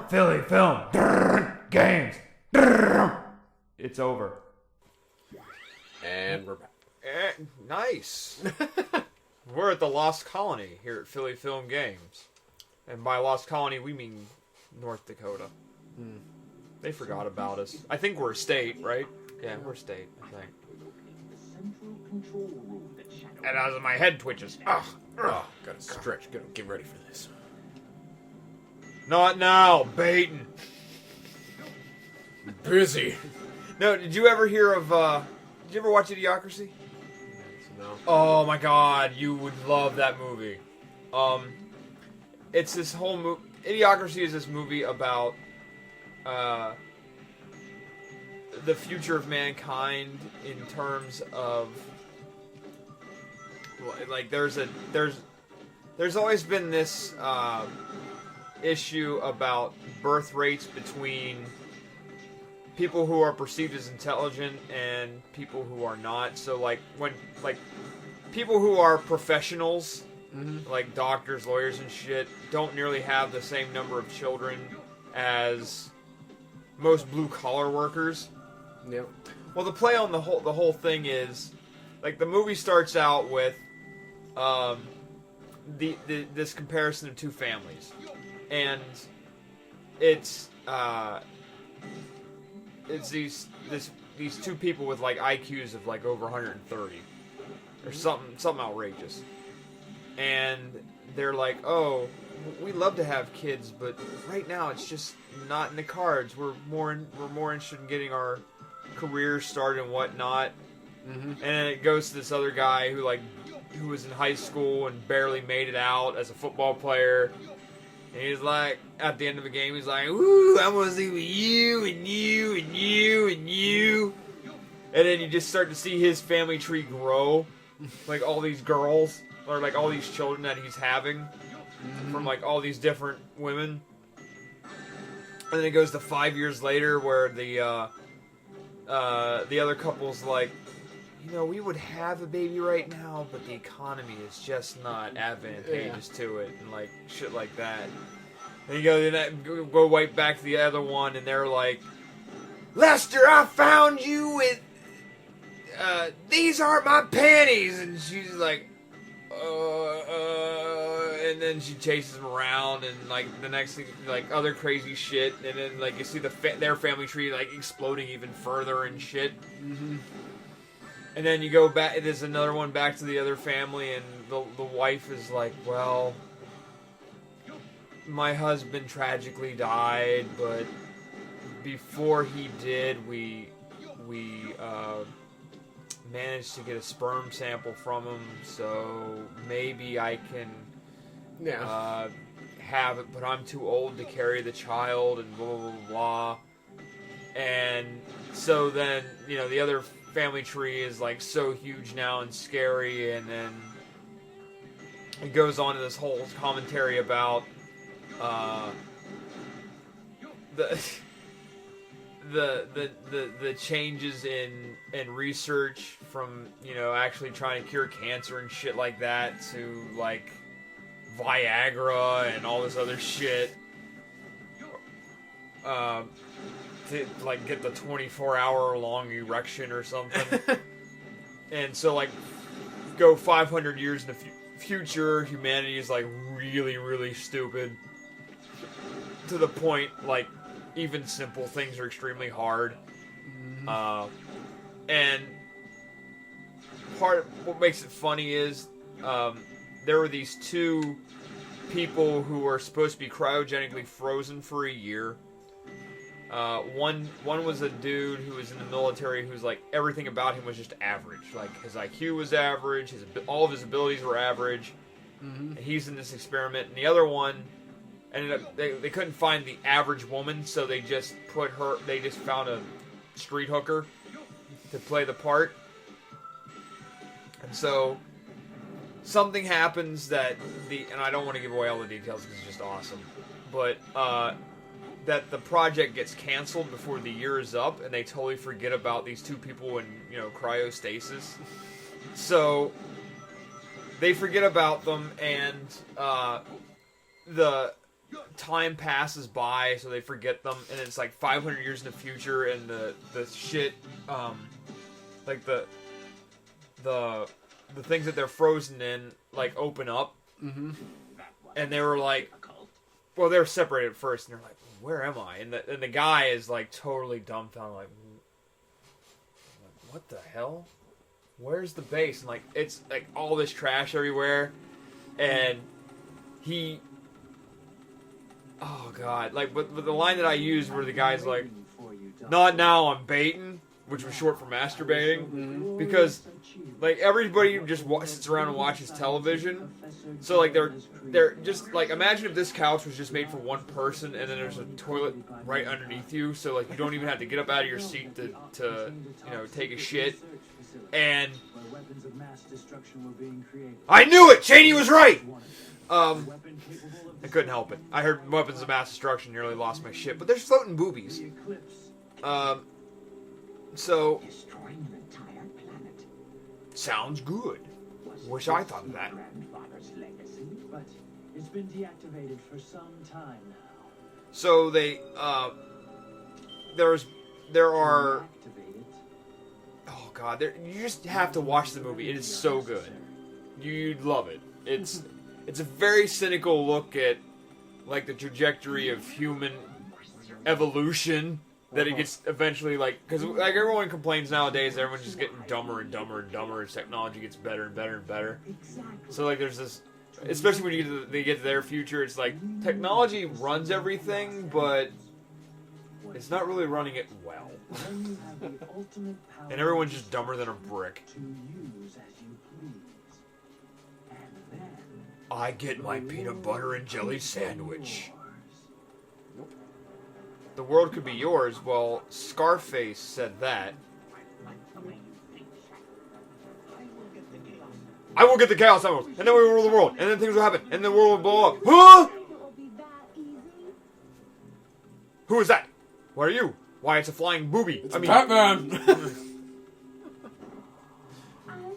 Philly Film Games. It's over. And we're back. Nice. We're at the Lost Colony here at Philly Film Games. And by Lost Colony, we mean North Dakota. They forgot about us. I think we're a state, right? Yeah, we're a state, I think. And as my head twitches. Ugh. Gotta stretch. Gotta get ready for this. Not now, Baitin. Busy. No, did you ever hear of, did you ever watch Idiocracy? No. Oh my god, you would love that movie. It's this whole movie. Idiocracy is this movie about the future of mankind in terms of like there's always been this issue about birth rates between people who are perceived as intelligent and people who are not. So when people who are professionals, like doctors, lawyers, and shit, don't nearly have the same number of children as most blue collar workers. Yep. Well, the play on the whole thing is, like, the movie starts out with this comparison of two families, and it's these two people with like IQs of like over 130 or something outrageous, and they're like, oh, we love to have kids, but right now it's just not in the cards. We're more interested in getting our careers started and whatnot. And then it goes to this other guy who was in high school and barely made it out as a football player. And he's like, at the end of the game, he's like, "Woo, I want to see with you and you and you and you." And then you just start to see his family tree grow, like all these girls or like all these children that he's having from like all these different women. And then it goes to 5 years later where the other couple's like, you know, we would have a baby right now, but the economy is just not advantageous to it, and like shit like that. And you go right back to the other one, and they're like, Lester, I found you with these aren't my panties, and she's like, and then she chases him around, and like the next thing, like other crazy shit, and then like you see their family tree like exploding even further and shit. And then you go back, there's another one back to the other family, and the wife is like, well, my husband tragically died, but before he did, we managed to get a sperm sample from him, so maybe I can have it, but I'm too old to carry the child, and blah, blah, blah, blah. And so then, you know, the other family tree is like so huge now and scary, and then it goes on to this whole commentary about the changes in research from, you know, actually trying to cure cancer and shit like that to like Viagra and all this other shit. To like get the 24-hour long erection or something. And so like go 500 years in the future, humanity is like really, really stupid to the point like even simple things are extremely hard. And part of what makes it funny is there were these two people who were supposed to be cryogenically frozen for a year. One was a dude who was in the military who's like everything about him was just average. Like his IQ was average, all of his abilities were average. And he's in this experiment. And the other one ended up they couldn't find the average woman, so they just found a street hooker to play the part. And so something happens and I don't want to give away all the details because it's just awesome, but that the project gets canceled before the year is up, and they totally forget about these two people in, you know, cryostasis. So they forget about them, and the time passes by, so they forget them, and it's like 500 years in the future, and the shit, like the things that they're frozen in, like, open up. Mm-hmm. And they were like, well, they were separated at first, and they're like, where am I? And the guy is like totally dumbfounded, like, what the hell? Where's the base? And like, it's like all this trash everywhere, and he, oh god, like, but the line that I used where the guy's like, not now, I'm baiting, which was short for masturbating, because like everybody just sits around and watches television, so like they're just like, imagine if this couch was just made for one person, and then there's a toilet right underneath you, so like you don't even have to get up out of your seat to you know, take a shit. And I knew it! Cheney was right! I couldn't help it. I heard weapons of mass destruction, nearly lost my shit, but there's floating boobies. So, sounds good. Wish I thought of that. But it's been deactivated for some time now. So they, there are, oh god, you just have to watch the movie. It is so good. You'd love it. It's a very cynical look at, like, the trajectory of human evolution. That it gets eventually, like, because like everyone complains nowadays, everyone's just getting dumber and dumber and dumber as technology gets better and better and better. So like there's this, especially when they get to their future, it's like technology runs everything, but it's not really running it well. And everyone's just dumber than a brick. I get my peanut butter and jelly sandwich. The world could be yours. Well, Scarface said that. I will get the Chaos Emeralds, and then we will rule the world, and then things will happen, and the world will blow up. Huh? Who is that? What are you? Why, it's a flying booby. It's Batman! I've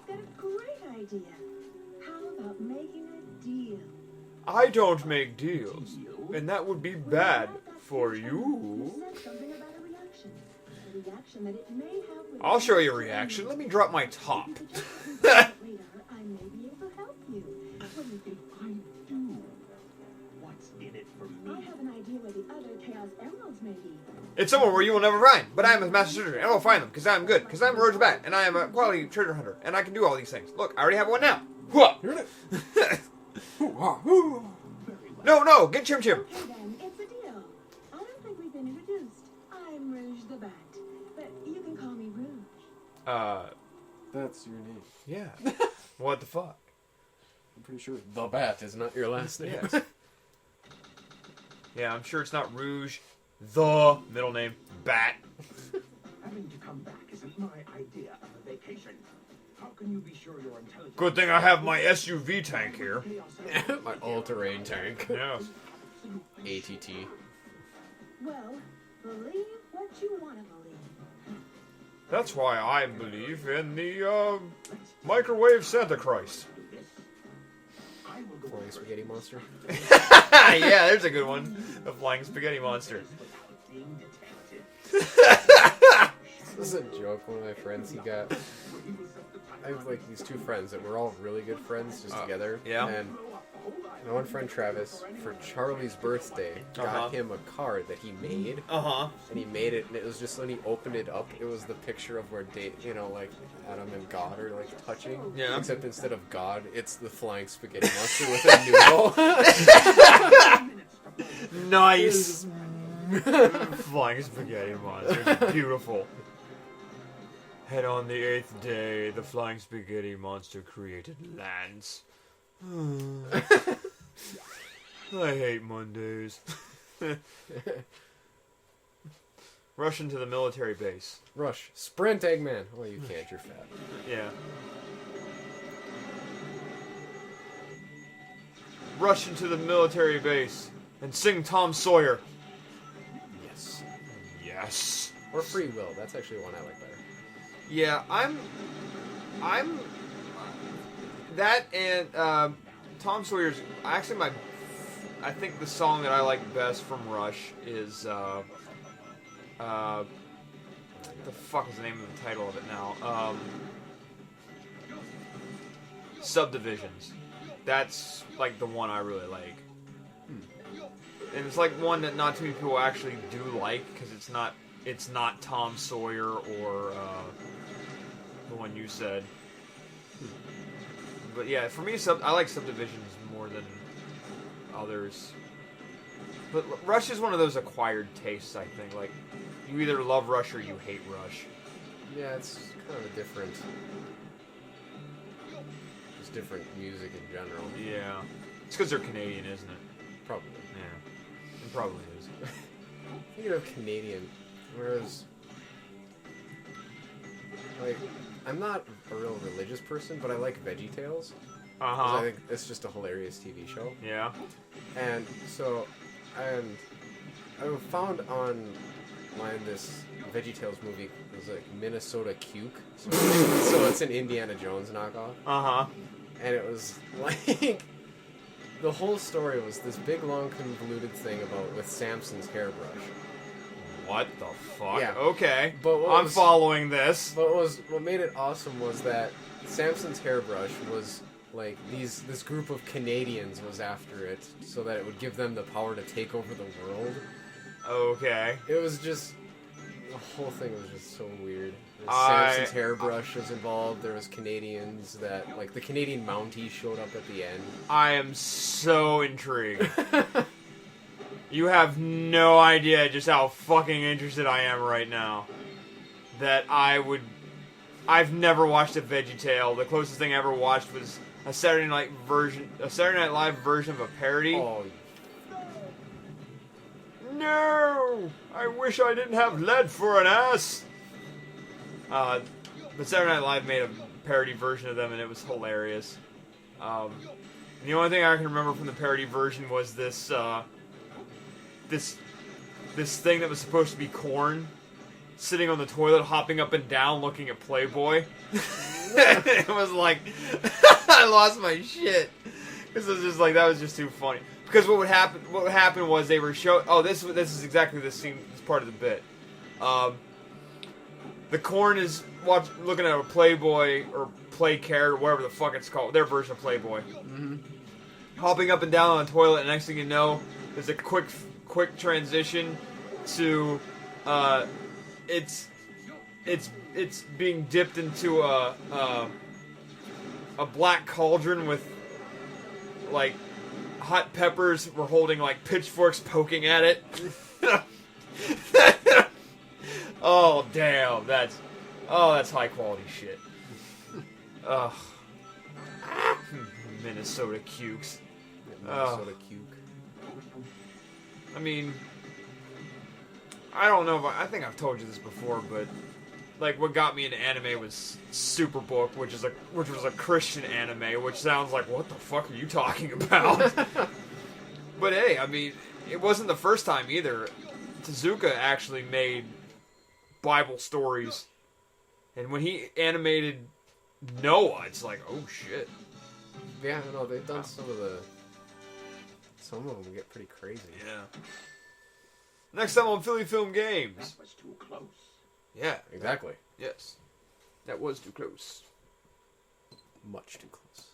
got a great idea. How about making a deal? I don't make deals, and that would be bad for you. I'll show you a reaction. Let me drop my top. I may be able to help you. What do you think? I do. What's in it for I me? have an idea where the other Chaos Emeralds may be. It's somewhere where you will never find, but I am a master surgeon, and I will find them, because I am good, because I am a roach bat, and I am a quality treasure hunter, and I can do all these things. Look, I already have one now. No, get Chim Chim. Okay then, it's a deal. I don't think we've been introduced. I'm Rouge the Bat, but you can call me Rouge. That's your name. Yeah. What the fuck? I'm pretty sure the Bat is not your last name. Yes. Yeah, I'm sure it's not Rouge, the middle name, Bat. Having to come back isn't my idea of a vacation. How can you be sure you're intelligent? Good thing I have my SUV tank here. My all-terrain tank. Yes. ATT. Well, believe what you want to believe. That's why I believe in the, microwave Santa Christ. Flying spaghetti monster. Yeah, there's a good one. The flying spaghetti monster. This is a joke. One of my friends, I have like these two friends that we're all really good friends just together. Yeah. And my one friend Travis, for Charlie's birthday, got him a card that he made. And he made it, and it was just when he opened it up, it was the picture of where like Adam and God are like touching. Yeah. Except instead of God, it's the flying spaghetti monster with a noodle. Nice. Flying spaghetti monster. It's beautiful. And on the 8th day, the flying spaghetti monster created lands. I hate Mondays. Rush into the military base. Rush. Sprint, Eggman. Oh, you can't. You're fat. Yeah. Rush into the military base and sing Tom Sawyer. Yes. Yes. Or Free Will. That's actually one I like better. Yeah, I'm that and Tom Sawyer's actually I think the song that I like best from Rush is what the fuck is the name of the title of it now? Subdivisions. That's like the one I really like. And it's like one that not too many people actually do like because it's not Tom Sawyer or the one you said. But yeah, for me, I like Subdivisions more than others. But Rush is one of those acquired tastes, I think. Like, you either love Rush or you hate Rush. Yeah, it's kind of a different... Just different music in general. Yeah. It's because they're Canadian, isn't it? Probably. Yeah. It probably is. Thinking of Canadian, whereas... Like, I'm not a real religious person, but I like VeggieTales. Uh-huh. I think it's just a hilarious TV show. Yeah. And so, I found online this VeggieTales movie. It was like Minnesota Cuke. So it's an Indiana Jones knockoff. Uh-huh. And it was like... The whole story was this big, long, convoluted thing with Samson's hairbrush. What the fuck? Yeah. Okay. But I'm following this. But what made it awesome was that Samson's hairbrush was like this group of Canadians was after it so that it would give them the power to take over the world. Okay. It was just the whole thing was just so weird. Samson's hairbrush was involved. There was Canadians that like the Canadian Mountie showed up at the end. I am so intrigued. You have no idea just how fucking interested I am right now. That I've never watched a VeggieTale. The closest thing I ever watched was a Saturday Night Live version of a parody. Oh. No! I wish I didn't have lead for an ass! But Saturday Night Live made a parody version of them and it was hilarious. The only thing I can remember from the parody version was this thing that was supposed to be corn sitting on the toilet, hopping up and down, looking at Playboy. It was like, I lost my shit. Because it was just like, that was just too funny. Because what would happen was they were showing, this is exactly the scene, this part of the bit. The corn is looking at a Playboy, or Play Care, or whatever the fuck it's called, their version of Playboy. Mm-hmm. Hopping up and down on the toilet, and next thing you know, there's a quick transition to it's being dipped into a black cauldron with like hot peppers. We're holding like pitchforks poking at it. Oh damn, that's high quality shit. Ugh. Minnesota Cukes. Minnesota Cuke. I mean, I don't know if I think I've told you this before, but like what got me into anime was Superbook, which was a Christian anime, which sounds like what the fuck are you talking about? But hey, I mean, it wasn't the first time either. Tezuka actually made Bible stories, and when he animated Noah, it's like, oh shit. Yeah, no, they've done some of them get pretty crazy. Yeah. Next time on Philly Film Games. That was too close. Yeah. Exactly. Yes. That was too close. Much too close.